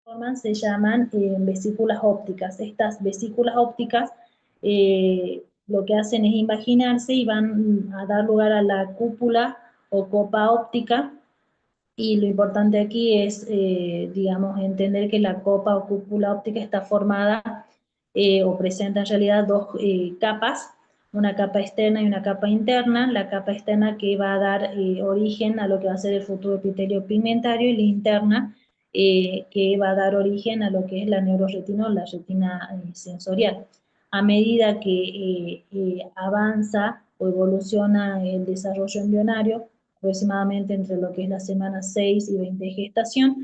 forman se llaman vesículas ópticas. Estas vesículas ópticas lo que hacen es imaginarse y van a dar lugar a la cúpula o copa óptica, y lo importante aquí es, digamos, entender que la copa o cúpula óptica está formada o presenta en realidad dos capas, una capa externa y una capa interna. La capa externa que va a dar origen a lo que va a ser el futuro epitelio pigmentario, y la interna que va a dar origen a lo que es la neuroretina o la retina sensorial. A medida que avanza o evoluciona el desarrollo embrionario, aproximadamente entre lo que es la semana 6 y 20 de gestación,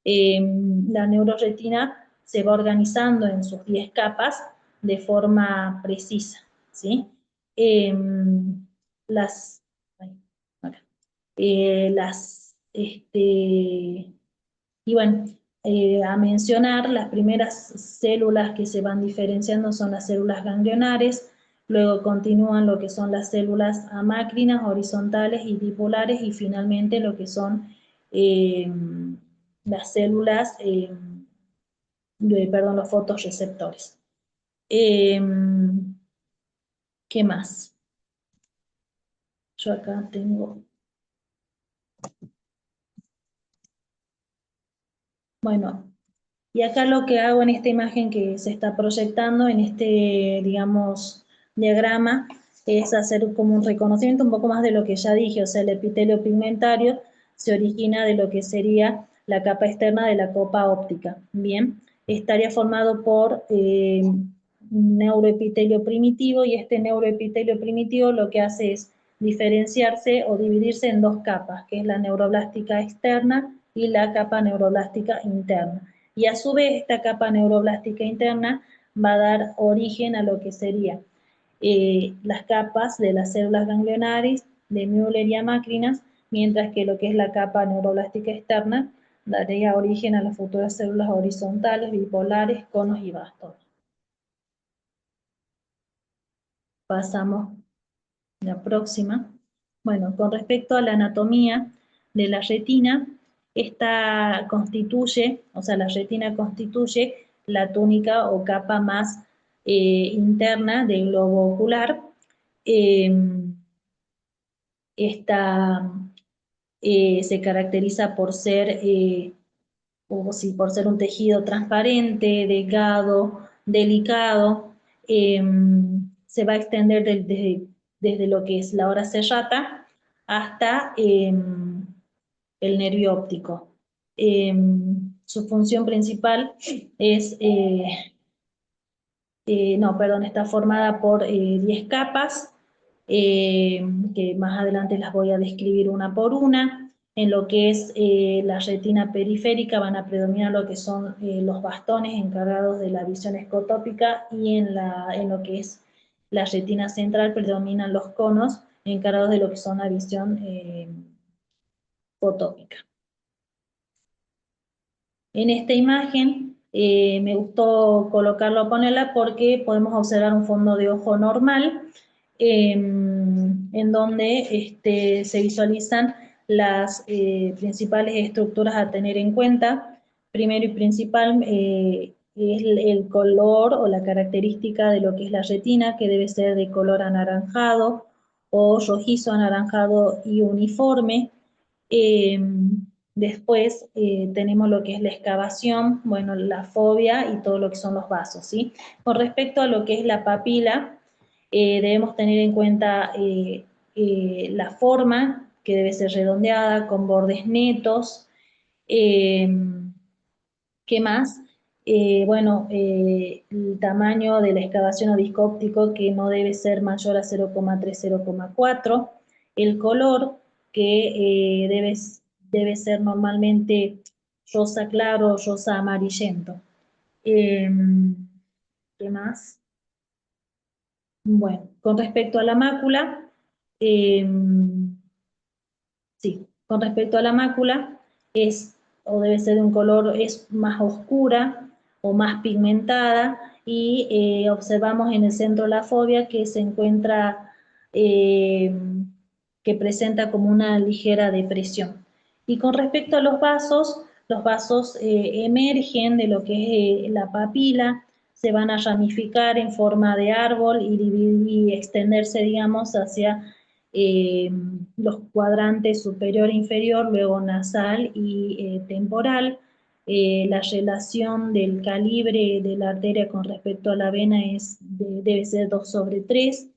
la neuroretina se va organizando en sus 10 capas de forma precisa, ¿sí? Las, acá. Y bueno, a mencionar, las primeras células que se van diferenciando son las células ganglionares, luego continúan lo que son las células amácrinas, horizontales y dipolares, y finalmente lo que son las células, perdón, los fotorreceptores. ¿Qué más? Yo acá tengo... Bueno, y acá lo que hago en esta imagen que se está proyectando, en este, digamos, diagrama, es hacer como un reconocimiento un poco más de lo que ya dije. O sea, el epitelio pigmentario se origina de lo que sería la capa externa de la copa óptica. Bien, estaría formado por neuroepitelio primitivo, y este neuroepitelio primitivo lo que hace es diferenciarse o dividirse en dos capas, que es la neuroblástica externa y la capa neuroblástica interna. Y a su vez esta capa neuroblástica interna va a dar origen a lo que sería las capas de las células ganglionares, de Müller y amácrinas, mientras que lo que es la capa neuroblástica externa daría origen a las futuras células horizontales, bipolares, conos y bastones. Pasamos a la próxima. Bueno, con respecto a la anatomía de la retina, esta constituye, o sea, la retina constituye la túnica o capa más interna del globo ocular. Esta se caracteriza por ser, por ser un tejido transparente, delgado, delicado. Se va a extender desde lo que es la hora serrata hasta el nervio óptico. Su función principal es, está formada por 10 capas, que más adelante las voy a describir una por una. En lo que es la retina periférica van a predominar lo que son los bastones encargados de la visión escotópica, y en lo que es la retina central predominan los conos encargados de lo que son la visión fotópica. En esta imagen me gustó ponerla porque podemos observar un fondo de ojo normal, en donde se visualizan las principales estructuras a tener en cuenta. Primero y principal es el color o la característica de lo que es la retina, que debe ser de color anaranjado o rojizo anaranjado y uniforme. Después tenemos lo que es la excavación, bueno, la fobia y todo lo que son los vasos, ¿sí? Con respecto a lo que es la papila, debemos tener en cuenta la forma, que debe ser redondeada, con bordes netos. ¿Qué más? El tamaño de la excavación o disco óptico, que no debe ser mayor a 0,3-0,4. El color, que debe ser normalmente rosa claro o rosa amarillento. ¿Qué más? Bueno, con respecto a la mácula, sí, con respecto a la mácula, o debe ser de un color, es más oscura o más pigmentada, y observamos en el centro la fobia, que se encuentra, que presenta como una ligera depresión. Y con respecto a los vasos, los vasos emergen de lo que es la papila, se van a ramificar en forma de árbol y extenderse, digamos, hacia los cuadrantes superior e inferior, luego nasal y temporal. La relación del calibre de la arteria con respecto a la vena debe ser 2/3.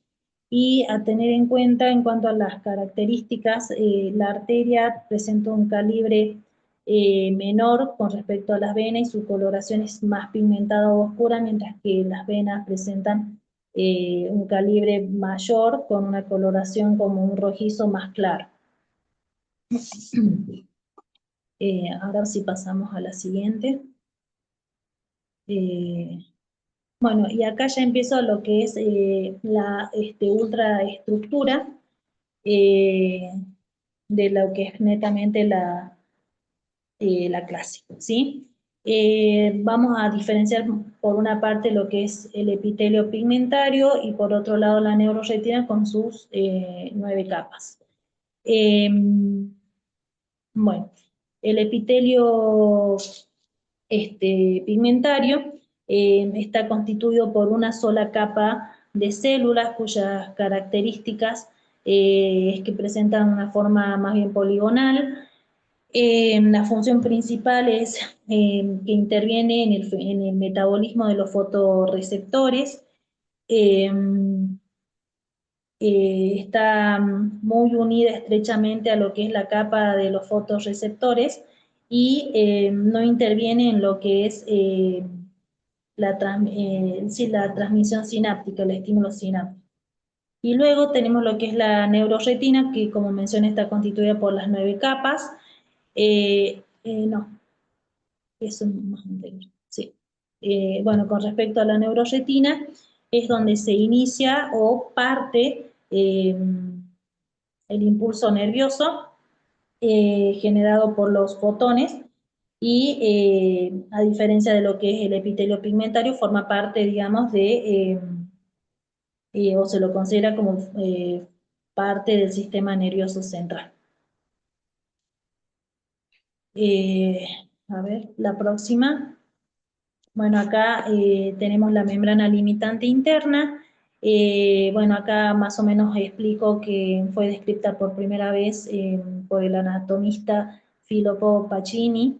Y a tener en cuenta en cuanto a las características, la arteria presenta un calibre menor con respecto a las venas y su coloración es más pigmentada o oscura, mientras que las venas presentan un calibre mayor con una coloración como un rojizo más claro. Ahora sí pasamos a la siguiente. Bueno, y acá ya empiezo lo que es la ultraestructura eh, de lo que es netamente la clase, ¿sí? Vamos a diferenciar por una parte lo que es el epitelio pigmentario y por otro lado la neuroretina con sus 9 capas. Bueno, el epitelio pigmentario está constituido por una sola capa de células cuyas características es que presentan una forma más bien poligonal. La función principal es que interviene en el metabolismo de los fotorreceptores. Eh, está muy unida estrechamente a lo que es la capa de los fotorreceptores y no interviene en lo que es la transmisión sináptica, el estímulo sináptico. Y luego tenemos lo que es la neuroretina, que como mencioné está constituida por las 9 capas. No, eso es más anterior, sí. Bueno, con respecto a la neuroretina, es donde se inicia o parte el impulso nervioso generado por los fotones y a diferencia de lo que es el epitelio pigmentario, forma parte, digamos, o se lo considera como parte del sistema nervioso central. A ver, la próxima. Bueno, acá tenemos la membrana limitante interna. Bueno, acá más o menos explico que fue descrita por primera vez por el anatomista Filippo Pacini.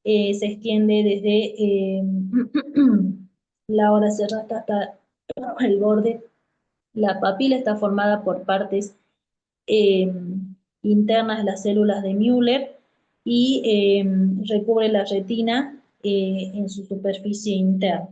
Se extiende desde la hora cerrada hasta el borde. La papila está formada por partes eh, internas de las células de Müller y recubre la retina en su superficie interna.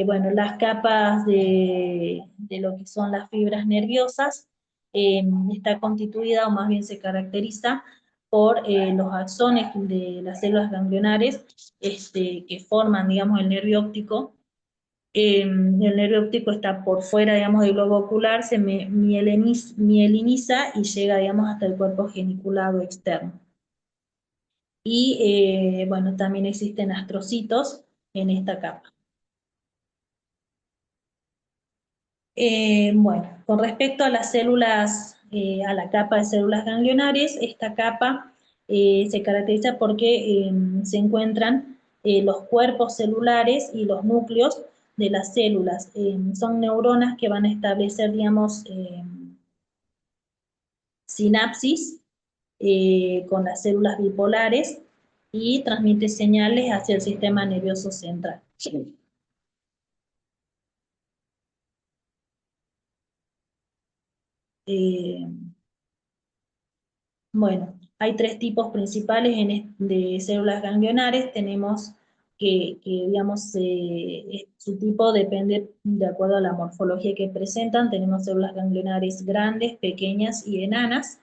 Bueno, las capas de lo que son las fibras nerviosas está constituida, o más bien se caracteriza, por los axones de las células ganglionares que forman, digamos, el nervio óptico. El nervio óptico está por fuera, digamos, del globo ocular, se mieliniza y llega, digamos, hasta el cuerpo geniculado externo. Y, bueno, también existen astrocitos en esta capa. Bueno, con respecto a las células, a la capa de células ganglionares, esta capa se caracteriza porque se encuentran los cuerpos celulares y los núcleos de las células. Son neuronas que van a establecer, digamos, sinapsis con las células bipolares y transmite señales hacia el sistema nervioso central. Eh, Bueno, hay 3 tipos principales de células ganglionares. Tenemos digamos, su tipo depende de acuerdo a la morfología que presentan. Tenemos células ganglionares grandes, pequeñas y enanas.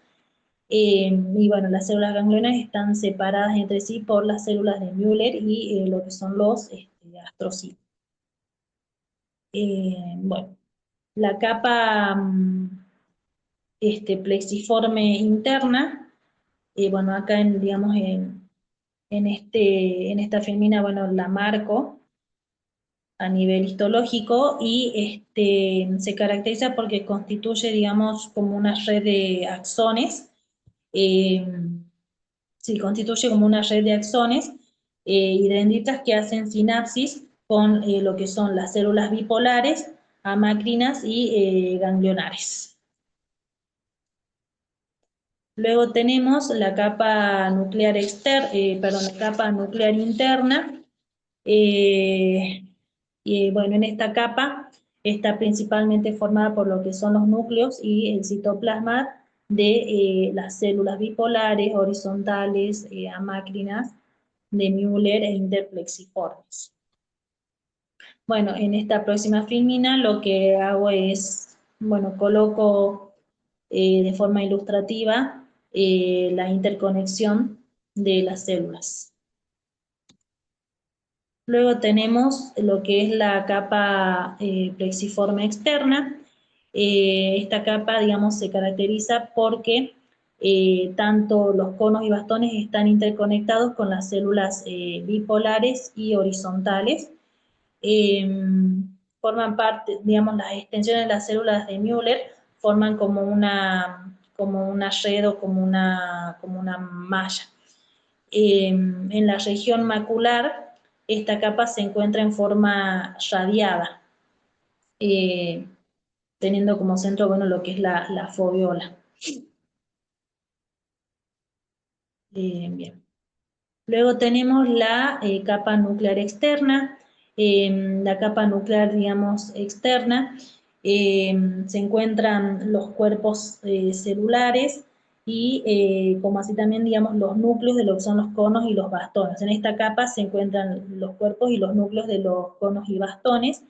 Y bueno, las células ganglionares están separadas entre sí por las células de Müller y lo que son los astrocitos. Bueno, la capa plexiforme interna, bueno, acá digamos, en esta filmina, bueno, la marco a nivel histológico y se caracteriza porque constituye, digamos, como una red de axones, eh, sí, constituye como una red de axones y dendritas que hacen sinapsis con lo que son las células bipolares, amacrinas y ganglionares. Luego tenemos la capa nuclear la capa nuclear interna. Y bueno, en esta capa está principalmente formada por lo que son los núcleos y el citoplasma de las células bipolares, horizontales, amácrinas, de Müller e interplexiformes. Bueno, en esta próxima filmina lo que hago es, bueno, coloco de forma ilustrativa la interconexión de las células. Luego tenemos lo que es la capa plexiforme externa. Esta capa, digamos, se caracteriza porque tanto los conos y bastones están interconectados con las células bipolares y horizontales. Eh, Forman parte, digamos, las extensiones de las células de Müller forman como una red o como una malla. En la región macular, esta capa se encuentra en forma radiada, eh, teniendo como centro, bueno, lo que es la foviola. Bien. Luego tenemos la capa nuclear externa. La capa nuclear, digamos, externa, se encuentran los cuerpos celulares y como así también, digamos, los núcleos de lo que son los conos y los bastones. En esta capa se encuentran los cuerpos y los núcleos de los conos y bastones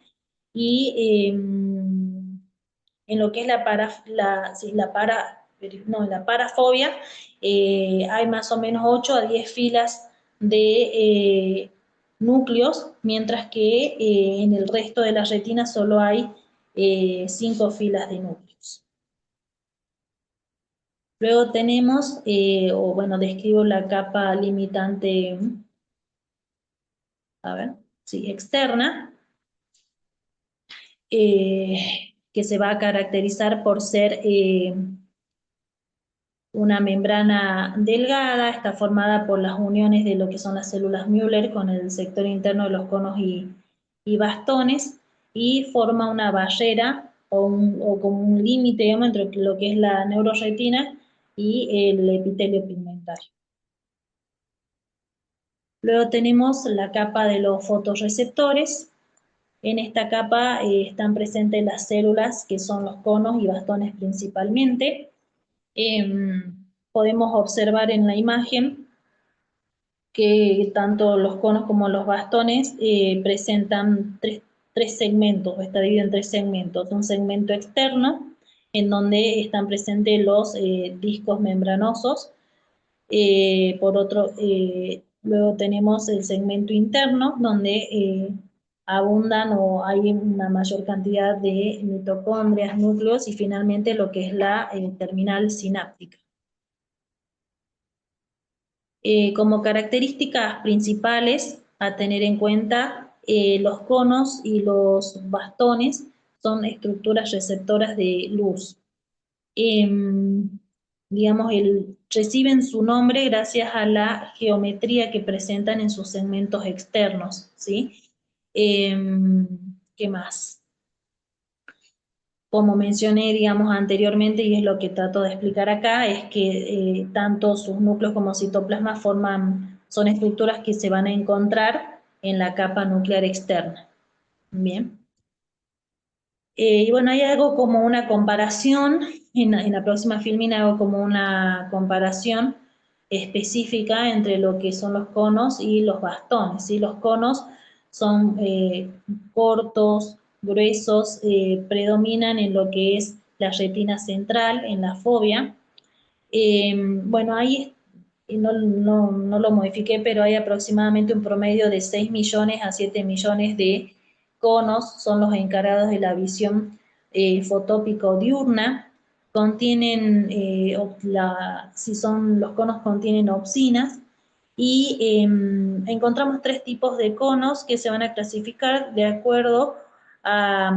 y en lo que es la parafobia, hay más o menos 8 a 10 filas de núcleos, mientras que en el resto de la retina solo hay 5 filas de núcleos. Luego tenemos, o bueno, describo la capa limitante, a ver, sí, externa, que se va a caracterizar por ser una membrana delgada, está formada por las uniones de lo que son las células Müller con el sector interno de los conos y bastones, y forma una barrera o como un límite, digamos, entre lo que es la neuroretina y el epitelio pigmentario. Luego tenemos la capa de los fotorreceptores. En esta capa están presentes las células que son los conos y bastones principalmente. Podemos observar en la imagen que tanto los conos como los bastones presentan tres segmentos, o está dividido en tres segmentos. Un segmento externo, en donde están presentes los discos membranosos. Luego tenemos el segmento interno, donde abundan o hay una mayor cantidad de mitocondrias, núcleos y finalmente lo que es la terminal sináptica. Como características principales a tener en cuenta, los conos y los bastones son estructuras receptoras de luz. Digamos, reciben su nombre gracias a la geometría que presentan en sus segmentos externos, ¿sí? ¿Qué más? Como mencioné, digamos, anteriormente, y es lo que trato de explicar acá, es que tanto sus núcleos como citoplasma son estructuras que se van a encontrar en la capa nuclear externa. Bien. Y bueno, ahí hago como una comparación, en la próxima filmina hago como una comparación específica entre lo que son los conos y los bastones, ¿sí? Los conos son cortos, gruesos, predominan en lo que es la retina central, en la fovea. Bueno, ahí no lo modifiqué, pero hay aproximadamente un promedio de 6 millones a 7 millones de conos, son los encargados de la visión fotópica diurna. Contienen, si son los conos contienen opsinas, y encontramos tres tipos de conos que se van a clasificar de acuerdo a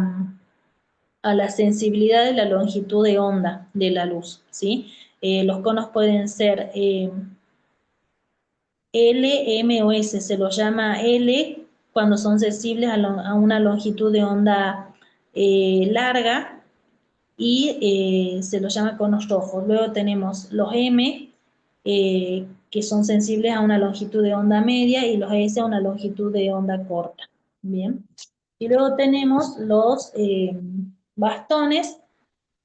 la sensibilidad de la longitud de onda de la luz, ¿sí? Los conos pueden ser L, M o S. Se los llama L cuando son sensibles a una longitud de onda larga y se los llama conos rojos. Luego tenemos los M, que son sensibles a una longitud de onda media, y los S a una longitud de onda corta. Bien. Y luego tenemos los bastones,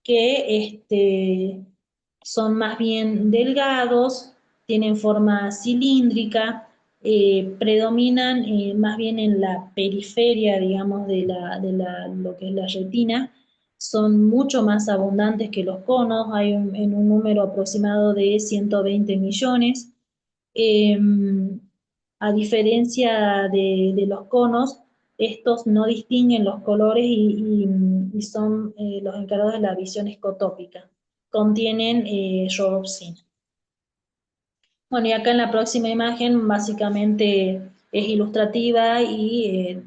que son más bien delgados, tienen forma cilíndrica, predominan más bien en la periferia, digamos, lo que es la retina, son mucho más abundantes que los conos, hay en un número aproximado de 120 millones. Eh, a diferencia de los conos, estos no distinguen los colores y son los encargados de la visión escotópica. Contienen rodopsina. Bueno, y acá en la próxima imagen básicamente es ilustrativa y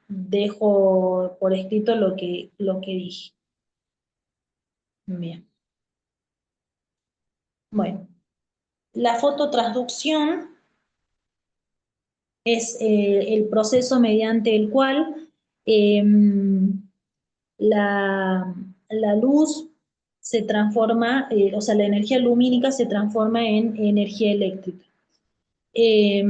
dejo por escrito lo que dije. Bien. Bueno, la fototransducción es el proceso mediante el cual eh, la luz se transforma, o sea, la energía lumínica se transforma en energía eléctrica. Eh,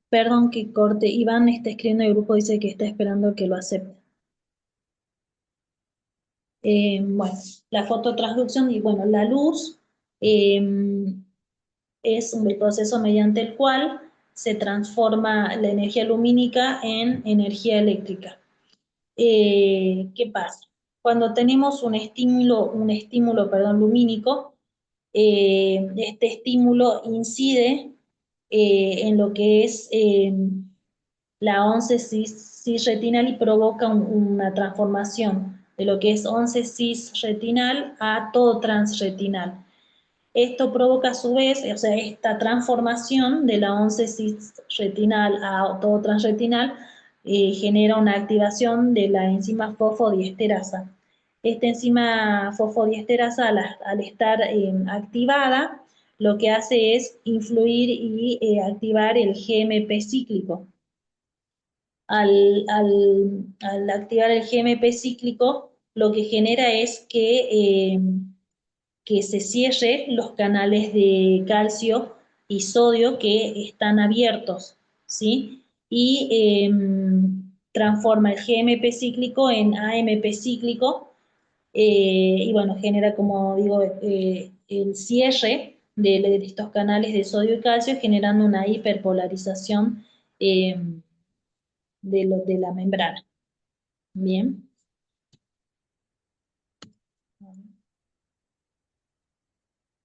Perdón que corte, Iván está escribiendo en el grupo, dice que está esperando que lo acepte. Bueno, la fototransducción, y bueno, la luz eh, es el proceso mediante el cual se transforma la energía lumínica en energía eléctrica. ¿Qué pasa? Cuando tenemos un estímulo, perdón, lumínico, este estímulo incide en lo que es la once cis retinal y provoca una transformación de lo que es once cis retinal a todo transretinal. Esto provoca a su vez, o sea, esta transformación de la once cis retinal a todo transretinal genera una activación de la enzima fosfodiesterasa. Esta enzima fosfodiesterasa, al estar activada, lo que hace es influir y activar el GMP cíclico. Al activar el GMP cíclico, lo que genera es que se cierre los canales de calcio y sodio que están abiertos, ¿sí? Y transforma el GMP cíclico en AMP cíclico, y bueno, genera, como digo, el cierre de estos canales de sodio y calcio, generando una hiperpolarización eh, de la membrana. Bien.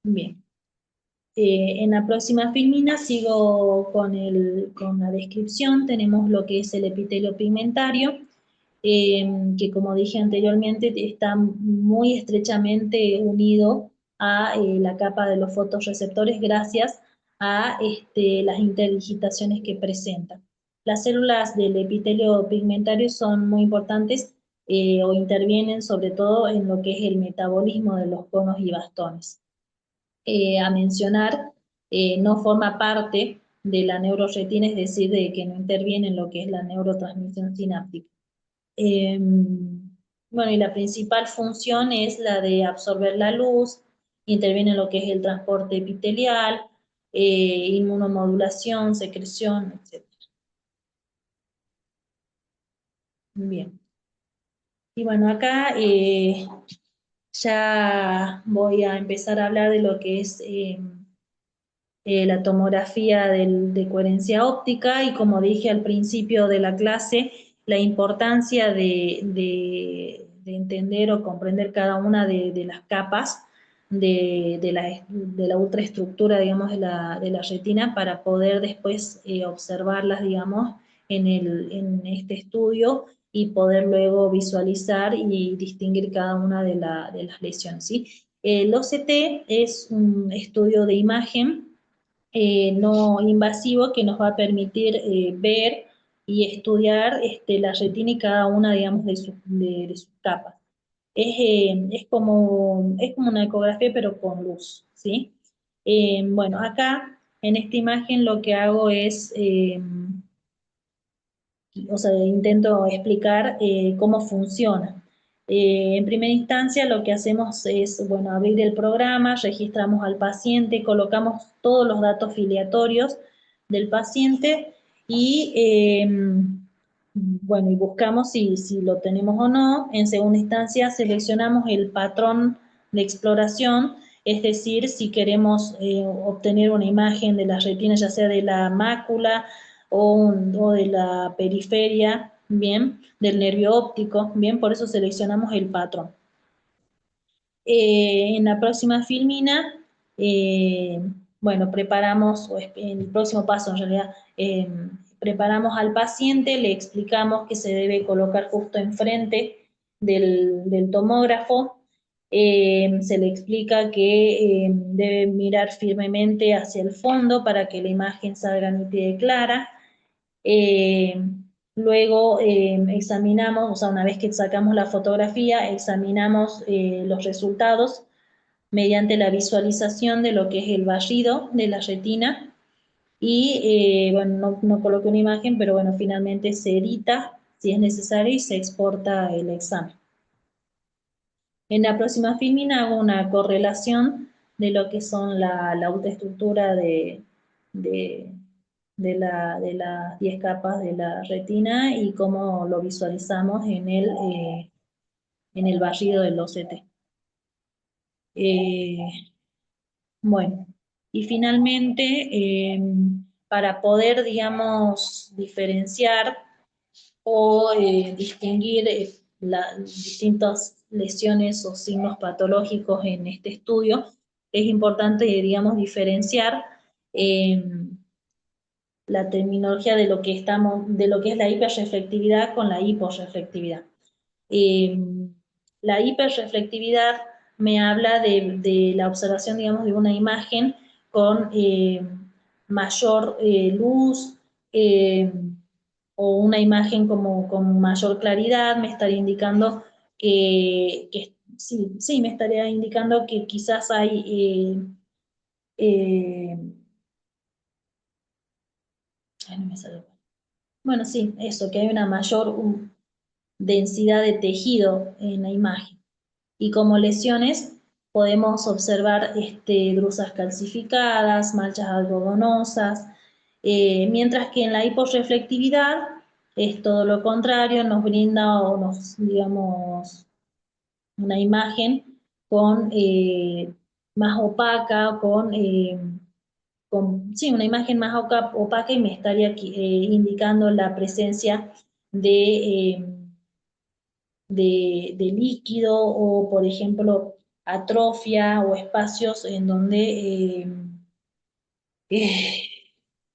Bien. En la próxima filmina sigo con la descripción. Tenemos lo que es el epitelio pigmentario, que como dije anteriormente está muy estrechamente unido a la capa de los fotorreceptores gracias a las interdigitaciones que presenta. Las células del epitelio pigmentario son muy importantes o intervienen sobre todo en lo que es el metabolismo de los conos y bastones. A mencionar, no forma parte de la neuroretina, es decir, de que no interviene en lo que es la neurotransmisión sináptica. Bueno, y la principal función es la de absorber la luz, interviene en lo que es el transporte epitelial, inmunomodulación, secreción, etc. Bien. Y bueno, acá ya voy a empezar a hablar de lo que es la tomografía de coherencia óptica, y como dije al principio de la clase, la importancia de entender o comprender cada una de las capas de la ultraestructura, digamos, de la retina, para poder después observarlas, digamos, en este estudio, y poder luego visualizar y distinguir cada una de las lesiones, ¿sí? El OCT es un estudio de imagen no invasivo, que nos va a permitir ver y estudiar la retina y cada una, digamos, de sus capas. Es como una ecografía, pero con luz, ¿sí? Bueno, acá en esta imagen lo que hago es, o sea, intento explicar cómo funciona. En primera instancia lo que hacemos es, bueno, abrir el programa, registramos al paciente, colocamos todos los datos filiatorios del paciente y, bueno, y buscamos si lo tenemos o no. En segunda instancia seleccionamos el patrón de exploración, es decir, si queremos obtener una imagen de la retina, ya sea de la mácula, o de la periferia, bien, del nervio óptico, bien, por eso seleccionamos el patrón. En la próxima filmina, eh, bueno, preparamos, en el próximo paso en realidad, preparamos al paciente, le explicamos que se debe colocar justo enfrente del tomógrafo, se le explica que debe mirar firmemente hacia el fondo para que la imagen salga nítida y clara. Eh, Luego examinamos, o sea, una vez que sacamos la fotografía, examinamos los resultados mediante la visualización de lo que es el barrido de la retina y, bueno, no coloqué una imagen, pero bueno, finalmente se edita si es necesario y se exporta el examen. En la próxima filmina hago una correlación de lo que son la ultraestructura de, de las 10 capas de la retina y cómo lo visualizamos en el barrido del OCT. Bueno, y finalmente, para poder, digamos, diferenciar o distinguir las distintas lesiones o signos patológicos en este estudio, es importante, digamos, diferenciar eh, la terminología de lo que de lo que es la hiperreflectividad con la hiporreflectividad. Eh, la hiperreflectividad me habla de la observación, digamos, de una imagen con mayor luz, eh, o una imagen como con mayor claridad, me estaría indicando sí, sí, me estaría indicando que quizás hay, ay, no me sale. Bueno, sí, eso, que hay una mayor densidad de tejido en la imagen. Y como lesiones podemos observar drusas calcificadas, manchas algodonosas, mientras que en la hiporreflectividad es todo lo contrario, nos brinda o nos, digamos, una imagen con más opaca, sí, una imagen más opaca y me estaría indicando la presencia de, de líquido o, por ejemplo, atrofia o espacios en eh,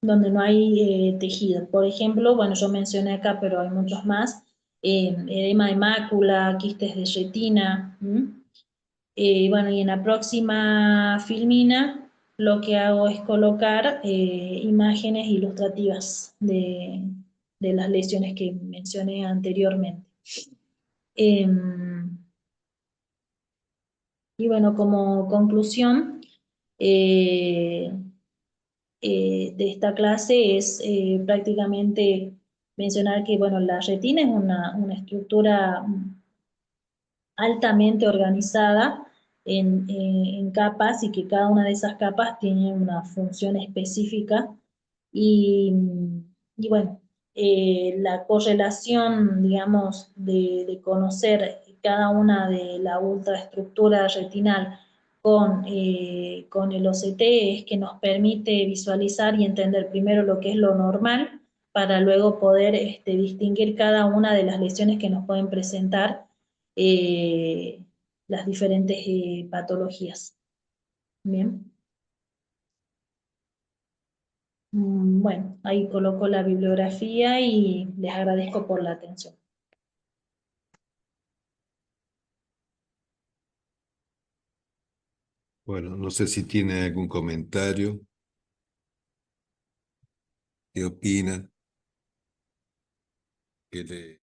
donde no hay tejido. Por ejemplo, bueno, yo mencioné acá, pero hay muchos más, edema de mácula, quistes de retina. Bueno, y en la próxima filmina lo que hago es colocar imágenes ilustrativas de las lesiones que mencioné anteriormente. Em, y bueno, como conclusión eh, de esta clase es prácticamente mencionar que bueno, la retina es una estructura altamente organizada en capas y que cada una de esas capas tiene una función específica y, y bueno, la correlación, digamos, de conocer cada una de la ultraestructura retinal con el OCT es que nos permite visualizar y entender primero lo que es lo normal para luego poder distinguir cada una de las lesiones que nos pueden presentar eh, las diferentes patologías. Bien. Bueno, ahí coloco la bibliografía y les agradezco por la atención. Bueno, no sé si tiene algún comentario, qué opina, qué le...